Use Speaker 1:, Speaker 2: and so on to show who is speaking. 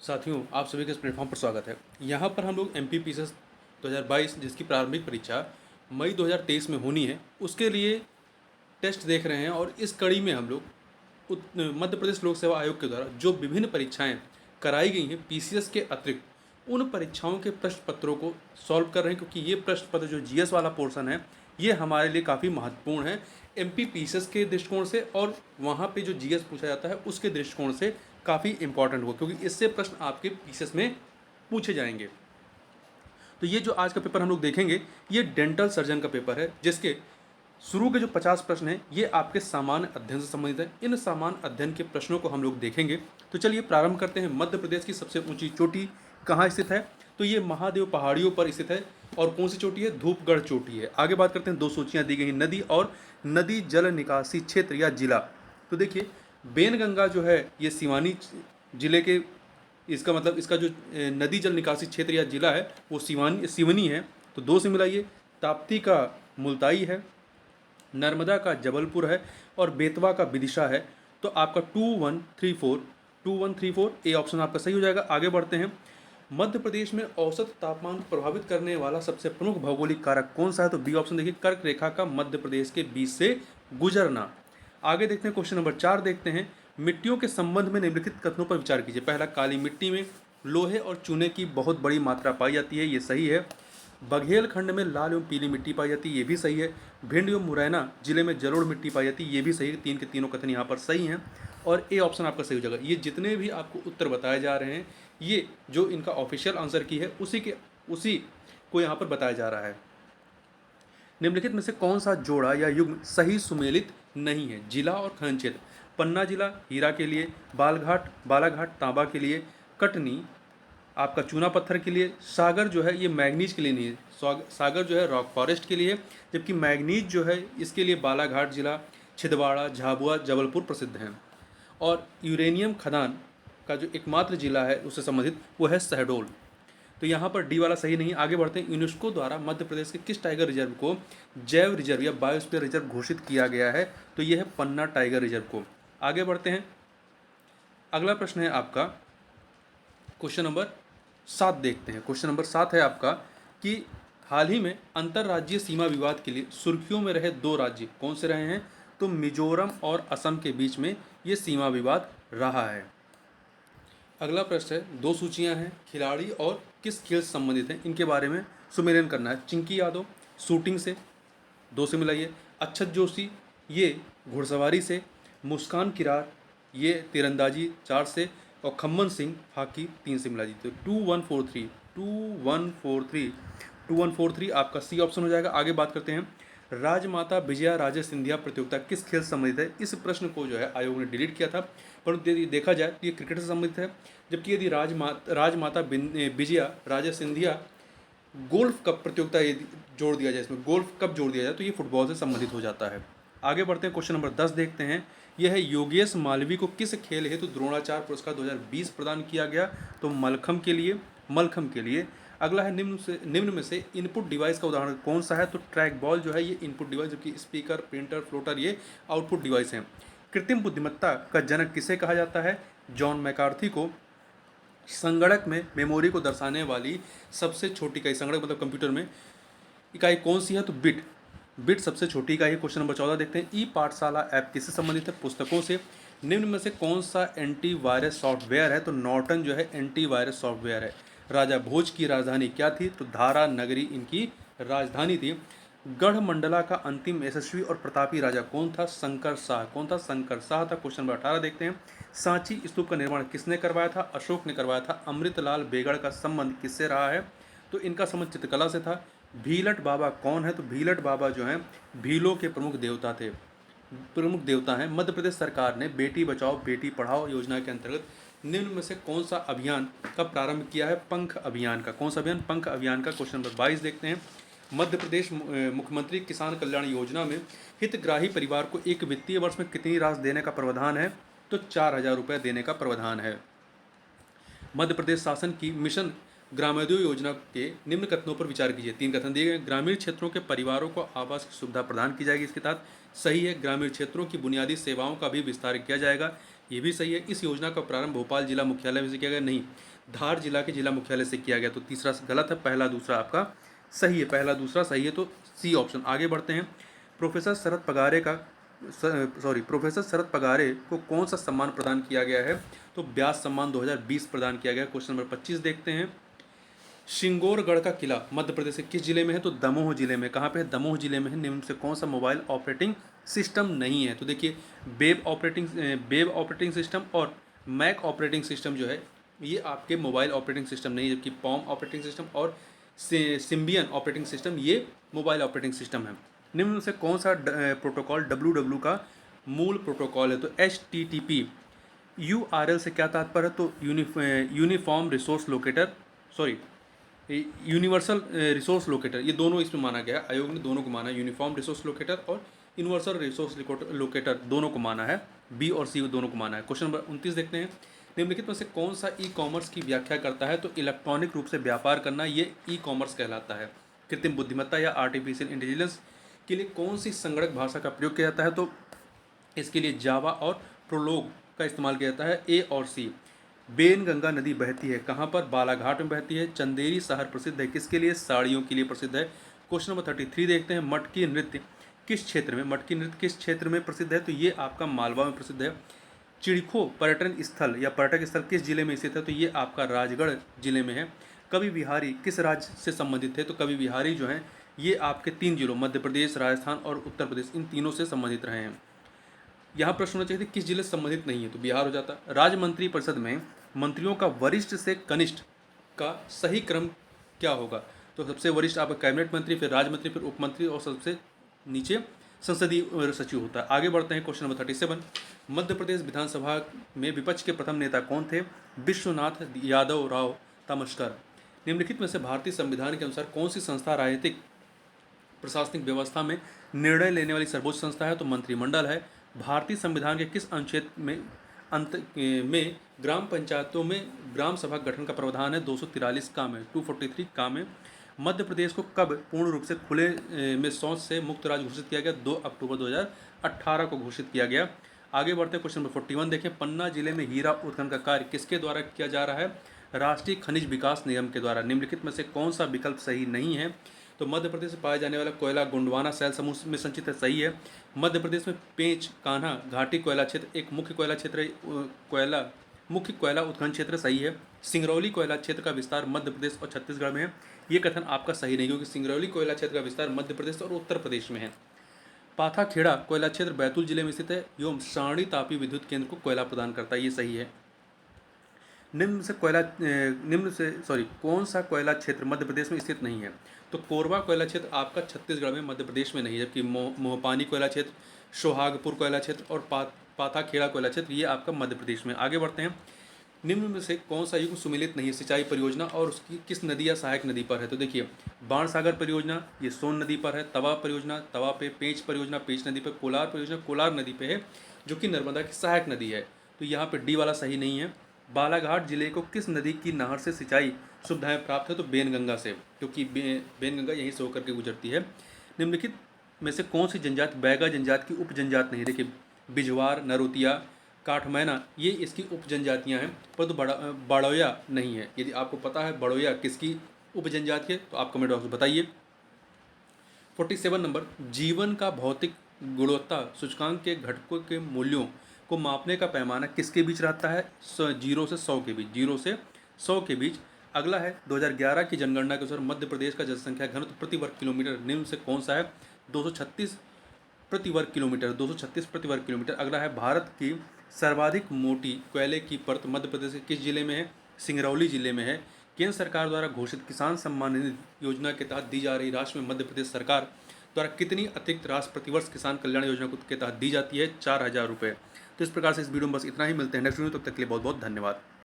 Speaker 1: साथियों, आप सभी का इस प्लेटफॉर्म पर स्वागत है। यहाँ पर हम लोग MPPCS 2022 जिसकी प्रारंभिक परीक्षा मई 2023 में होनी है, उसके लिए टेस्ट देख रहे हैं। और इस कड़ी में हम लोग मध्य प्रदेश लोक सेवा आयोग के द्वारा जो विभिन्न परीक्षाएं कराई गई हैं PCS के अतिरिक्त, उन परीक्षाओं के प्रश्न पत्रों को सॉल्व कर रहे हैं, क्योंकि ये प्रश्न पत्र जो GS वाला पोर्शन है ये हमारे लिए काफ़ी महत्वपूर्ण है MPPCS के दृष्टिकोण से, और वहाँ पे जो GS पूछा जाता है उसके दृष्टिकोण से काफ़ी इंपॉर्टेंट होगा, क्योंकि इससे प्रश्न आपके PCS में पूछे जाएंगे। तो ये जो आज का पेपर हम लोग देखेंगे ये डेंटल सर्जन का पेपर है, जिसके शुरू के जो 50 प्रश्न हैं ये आपके सामान्य अध्ययन से संबंधित है। इन सामान्य अध्ययन के प्रश्नों को हम लोग देखेंगे। तो चलिए प्रारंभ करते हैं। मध्य प्रदेश की सबसे ऊंची चोटी कहाँ स्थित है? तो ये महादेव पहाड़ियों पर स्थित है। और कौन सी चोटी है? धूपगढ़ चोटी है। आगे बात करते हैं, दो सूचियाँ दी गई हैं, नदी और नदी जल निकासी क्षेत्र या जिला। तो देखिए, बेनगंगा जो है ये सिवानी जिले के, इसका मतलब इसका जो नदी जल निकासी क्षेत्र या जिला है वो सिवनी है। तो दो से मिलाइए। ताप्ती का मुल्ताई है, नर्मदा का जबलपुर है, और बेतवा का विदिशा है। तो आपका 2134 ए ऑप्शन आपका सही हो जाएगा। आगे बढ़ते हैं। मध्य प्रदेश में औसत तापमान को प्रभावित करने वाला सबसे प्रमुख भौगोलिक कारक कौन सा है? तो बी ऑप्शन देखिए, कर्क रेखा का मध्य प्रदेश के बीच से गुजरना। आगे देखते हैं, क्वेश्चन नंबर 4 देखते हैं। मिट्टियों के संबंध में निम्नलिखित कथनों पर विचार कीजिए। पहला, काली मिट्टी में लोहे और चूने की बहुत बड़ी मात्रा पाई जाती है, ये सही है। बघेलखंड में लाल एवं पीली मिट्टी पाई जाती है, ये भी सही है। भिंड एवं मुरैना जिले में जलोढ़ मिट्टी पाई जाती है, ये भी सही है। तीन के तीनों कथन यहाँ पर सही हैं, और ए ऑप्शन आपका सही हो जाएगा। ये जितने भी आपको उत्तर बताए जा रहे हैं, ये जो इनका ऑफिशियल आंसर की है उसी को यहाँ पर बताया जा रहा है। निम्नलिखित में से कौन सा जोड़ा या युग्म सही सुमेलित नहीं है? जिला और खनन क्षेत्र। पन्ना जिला हीरा के लिए, बालाघाट तांबा के लिए, कटनी आपका चूना पत्थर के लिए, सागर जो है ये मैग्नीज के लिए नहीं है, सागर जो है रॉक फॉरेस्ट के लिए, जबकि मैग्नीज जो है इसके लिए बालाघाट जिला, छिंदवाड़ा, झाबुआ, जबलपुर प्रसिद्ध हैं। और यूरेनियम खदान का जो एकमात्र जिला है उससे संबंधित वो है शहडोल। तो यहाँ पर डी वाला सही नहीं। आगे बढ़ते हैं। यूनेस्को द्वारा मध्य प्रदेश के किस टाइगर रिजर्व को जैव रिजर्व या बायोस्फीयर रिजर्व घोषित किया गया है? तो यह है पन्ना टाइगर रिजर्व को। आगे बढ़ते हैं। अगला प्रश्न है आपका क्वेश्चन नंबर 7 देखते हैं। क्वेश्चन नंबर 7 है आपका कि हाल ही में अंतर्राज्यीय सीमा विवाद के लिए सुर्खियों में रहे दो राज्य कौन से रहे हैं? तो मिजोरम और असम के बीच में ये सीमा विवाद रहा है। अगला प्रश्न है, दो सूचियां हैं, खिलाड़ी और किस खेल से संबंधित हैं, इनके बारे में सुमेलन करना है। चिंकी यादव शूटिंग से, दो से मिलाइए। अक्षत जोशी ये घुड़सवारी से, मुस्कान किरार ये तीरंदाजी 4 से, और खम्मन सिंह हॉकी 3 से मिला जीते। 2143 आपका सी ऑप्शन हो जाएगा। आगे बात करते हैं। राजमाता विजया राजे सिंधिया प्रतियोगिता किस खेल से संबंधित है? इस प्रश्न को जो है आयोग ने डिलीट किया था, परंतु यदि देखा जाए तो ये क्रिकेट से संबंधित है। जबकि यदि राजमाता विजया राजे सिंधिया गोल्फ कप प्रतियोगिता यदि जोड़ दिया जाए, इसमें गोल्फ कप जोड़ दिया जाए तो ये फुटबॉल से संबंधित हो जाता है। आगे बढ़ते हैं। क्वेश्चन नंबर 10 देखते हैं। यह है, योगेश मालवीय को किस खेल हेतु द्रोणाचार्य पुरस्कार 2020 प्रदान किया गया? तो मलखम के लिए। अगला है, निम्न में से इनपुट डिवाइस का उदाहरण कौन सा है? तो ट्रैक बॉल जो है ये इनपुट डिवाइस, जबकि स्पीकर, प्रिंटर, फ्लोटर ये आउटपुट डिवाइस हैं। कृत्रिम बुद्धिमत्ता का जनक किसे कहा जाता है? जॉन मैकार्थी को। संगणक में मेमोरी को दर्शाने वाली सबसे छोटी इकाई, संगणक मतलब कंप्यूटर में, इकाई कौन सी है? तो बिट सबसे छोटी इकाई है। क्वेश्चन नंबर 14 देखते हैं। ई पाठशाला ऐप किससे संबंधित है? पुस्तकों से। निम्न में से कौन सा एंटीवायरस सॉफ्टवेयर है? तो नॉर्टन जो है एंटीवायरस सॉफ्टवेयर है। राजा भोज की राजधानी क्या थी? तो धारा नगरी इनकी राजधानी थी। गढ़मंडला का अंतिम यशस्वी और प्रतापी राजा कौन था? शंकर शाह। कौन था? शंकर शाह था। क्वेश्चन नंबर 18 देखते हैं। सांची स्तूप का निर्माण किसने करवाया था? अशोक ने करवाया था। अमृतलाल बेगड़ का संबंध किससे रहा है? तो इनका संबंध चित्रकला से था। भीलट बाबा कौन है? तो भीलट बाबा जो हैं भीलों के प्रमुख देवता हैं। मध्य प्रदेश सरकार ने बेटी बचाओ बेटी पढ़ाओ योजना के अंतर्गत निम्न में से कौन सा अभियान का प्रारंभ किया है? पंख अभियान का। कौन सा अभियान? पंख अभियान का। क्वेश्चन नंबर 22 देखते हैं। मध्य प्रदेश मुख्यमंत्री किसान कल्याण योजना में हितग्राही परिवार को एक वित्तीय वर्ष में कितनी राशि देने का प्रावधान है? तो 4,000 रुपये देने का प्रावधान है। मध्य प्रदेश शासन की मिशन ग्रामोदय योजना के निम्न कथनों पर विचार कीजिए। 3 कथन दिए गए। ग्रामीण क्षेत्रों के परिवारों को आवास की सुविधा प्रदान की जाएगी, इसके तहत सही है। ग्रामीण क्षेत्रों की बुनियादी सेवाओं का भी विस्तार किया जाएगा, ये भी सही है। इस योजना का प्रारंभ भोपाल जिला मुख्यालय से किया गया, नहीं, धार जिला के जिला मुख्यालय से किया गया। तो तीसरा गलत है, पहला दूसरा आपका सही है, पहला दूसरा सही है, तो सी ऑप्शन। आगे बढ़ते हैं। प्रोफेसर शरद पगारे का प्रोफेसर शरद पगारे को कौन सा सम्मान प्रदान किया गया है? तो व्यास सम्मान 2020 प्रदान किया गया। क्वेश्चन नंबर 25 देखते हैं। शिंगोरगढ़ का किला मध्य प्रदेश के किस जिले में है? तो दमोह जिले में। कहाँ पे है? दमोह जिले में है। निम्न से कौन सा मोबाइल ऑपरेटिंग सिस्टम नहीं है? तो देखिए, वेब ऑपरेटिंग सिस्टम और मैक ऑपरेटिंग सिस्टम जो है ये आपके मोबाइल ऑपरेटिंग सिस्टम नहीं है, जबकि पॉम ऑपरेटिंग सिस्टम और सिम्बियन ऑपरेटिंग सिस्टम ये मोबाइल ऑपरेटिंग सिस्टम है। निम्न से कौन सा प्रोटोकॉल डब्ल्यू का मूल प्रोटोकॉल है? तो HTTP। URL से क्या तात्पर्य है? तो uniform resource locator, sorry, universal resource locator, ये दोनों इसमें माना गया है। आयोग ने दोनों को माना है, यूनिफॉर्म रिसोर्स लोकेटर और यूनिवर्सल रिसोर्स लोकेटर दोनों को माना है। बी और सी दोनों को माना है। क्वेश्चन नंबर 29 देखते हैं। निम्नलिखित में से कौन सा ई कॉमर्स की व्याख्या करता है? तो इलेक्ट्रॉनिक रूप से व्यापार करना, ये ई कॉमर्स कहलाता है। कृत्रिम बुद्धिमत्ता या आर्टिफिशियल इंटेलिजेंस के लिए कौन सी संगणक भाषा का प्रयोग किया जाता है? तो इसके लिए जावा और प्रोलोग का इस्तेमाल किया जाता है। ए और सी। बेनगंगा नदी बहती है कहाँ पर? बालाघाट में बहती है। चंदेरी शहर प्रसिद्ध है किसके लिए? साड़ियों के लिए प्रसिद्ध है। क्वेश्चन नंबर 33 देखते हैं। मटकी नृत्य किस क्षेत्र में? मटकी नृत्य किस क्षेत्र में प्रसिद्ध है? तो ये आपका मालवा में प्रसिद्ध है। चिड़खो पर्यटन स्थल या पर्यटक स्थल किस जिले में स्थित है? तो ये आपका राजगढ़ जिले में है। कवि बिहारी किस राज्य से संबंधित है? तो कवि बिहारी जो हैं ये आपके 3 जिलों मध्य प्रदेश, राजस्थान और उत्तर प्रदेश, इन तीनों से संबंधित रहे हैं। यहाँ प्रश्न होना चाहिए किस जिले से संबंधित नहीं है? तो बिहार हो जाता। राज्य मंत्री परिषद में मंत्रियों का वरिष्ठ से कनिष्ठ का सही क्रम क्या होगा? तो सबसे वरिष्ठ आपका कैबिनेट मंत्री, फिर राज्य मंत्री, फिर उपमंत्री और सबसे नीचे संसदीय सचिव होता है। आगे बढ़ते हैं। Question number 37। मध्य प्रदेश विधानसभा में विपक्ष के प्रथम नेता कौन थे? विश्वनाथ यादव राव तमस्कर। निम्नलिखित में से भारतीय संविधान के अनुसार कौन सी संस्था राजनीतिक प्रशासनिक व्यवस्था में निर्णय लेने वाली सर्वोच्च संस्था है? तो मंत्रिमंडल है। भारतीय संविधान के किस अनुच्छेद में ग्राम पंचायतों में ग्राम सभा गठन का प्रावधान है? 243 का में, 243 का में। मध्य प्रदेश को कब पूर्ण रूप से खुले में शौच से मुक्त राज्य घोषित किया गया? 2 अक्टूबर 2018 को घोषित किया गया। आगे बढ़ते हैं। क्वेश्चन नंबर 41 देखें। पन्ना जिले में हीरा उत्खनन का कार्य किसके द्वारा किया जा रहा है? राष्ट्रीय खनिज विकास निगम के द्वारा। निम्नलिखित में से कौन सा विकल्प सही नहीं है? तो मध्य प्रदेश में पाया जाने वाला कोयला गोंडवाना शैल समूह में संचित है, सही है। मध्य प्रदेश में पेंच कान्हा घाटी कोयला क्षेत्र एक मुख्य कोयला क्षेत्र, मुख्य कोयला उत्खनन क्षेत्र, सही है। सिंगरौली कोयला क्षेत्र का विस्तार मध्य प्रदेश और छत्तीसगढ़ में है। ये कथन आपका सही नहीं, क्योंकि सिंगरौली कोयला क्षेत्र का विस्तार मध्य प्रदेश और उत्तर प्रदेश में है। पाथाखेड़ा कोयला क्षेत्र बैतूल जिले में स्थित है एवं सारणी तापी विद्युत केंद्र को कोयला प्रदान करता है, ये सही है। कौन सा कोयला क्षेत्र मध्य प्रदेश में स्थित नहीं है? तो कोरबा कोयला क्षेत्र आपका छत्तीसगढ़ में, मध्य प्रदेश में नहीं है, जबकि मोहपानी कोयला क्षेत्र, सोहागपुर कोयला क्षेत्र और पाथाखेड़ा कोयला क्षेत्र ये आपका मध्य प्रदेश में। आगे बढ़ते हैं। निम्न में से कौन सा युग सुमेलित नहीं है सिंचाई परियोजना और उसकी किस नदी या सहायक नदी पर है? तो देखिए, बाणसागर परियोजना ये सोन नदी पर है। तवा परियोजना तवा पे, पेंच परियोजना पेंच नदी पर, कोलार परियोजना कोलार नदी पे है, जो कि नर्मदा की सहायक नदी है। तो यहाँ पे डी वाला सही नहीं है। बालाघाट जिले को किस नदी की नहर से सिंचाई सुविधाएं प्राप्त है? तो बेनगंगा से, क्योंकि बेनगंगा यहीं से होकर के गुजरती है। निम्नलिखित में से कौन सी जनजाति बैगा जनजाति की उप जनजाति नहीं? देखिए, बिजवार, नरोतिया, काठमैना ये इसकी उप जनजातियाँ हैं, परंतु बड़ोया नहीं है। यदि आपको पता है बड़ोया किसकी उप जनजाति है तो आप कमेंट बॉक्स में बताइए। 47 नंबर। जीवन का भौतिक गुणवत्ता सूचकांक के घटकों के मूल्यों को मापने का पैमाना किसके बीच रहता है? 0 से 100 के बीच, 0 से 100 के बीच। अगला है 2011 की जनगणना के अनुसार मध्य प्रदेश का जनसंख्या घनत्व प्रति वर्ग किलोमीटर निम्न से कौन सा है? 236 प्रति वर्ग किलोमीटर, 236 प्रति वर्ग किलोमीटर। अगला है भारत की सर्वाधिक मोटी कोयले की परत मध्य प्रदेश के किस जिले में है? सिंगरौली जिले में है। केंद्र सरकार द्वारा घोषित किसान सम्मान निधि योजना के तहत दी जा रही राशि में मध्य प्रदेश सरकार द्वारा कितनी अतिरिक्त राशि प्रतिवर्ष किसान कल्याण योजना के तहत दी जाती है? 4,000 रुपये। तो इस प्रकार से इस वीडियो में बस इतना ही। मिलते हैं नेक्स्ट वीडियो, तब तक के लिए बहुत बहुत धन्यवाद।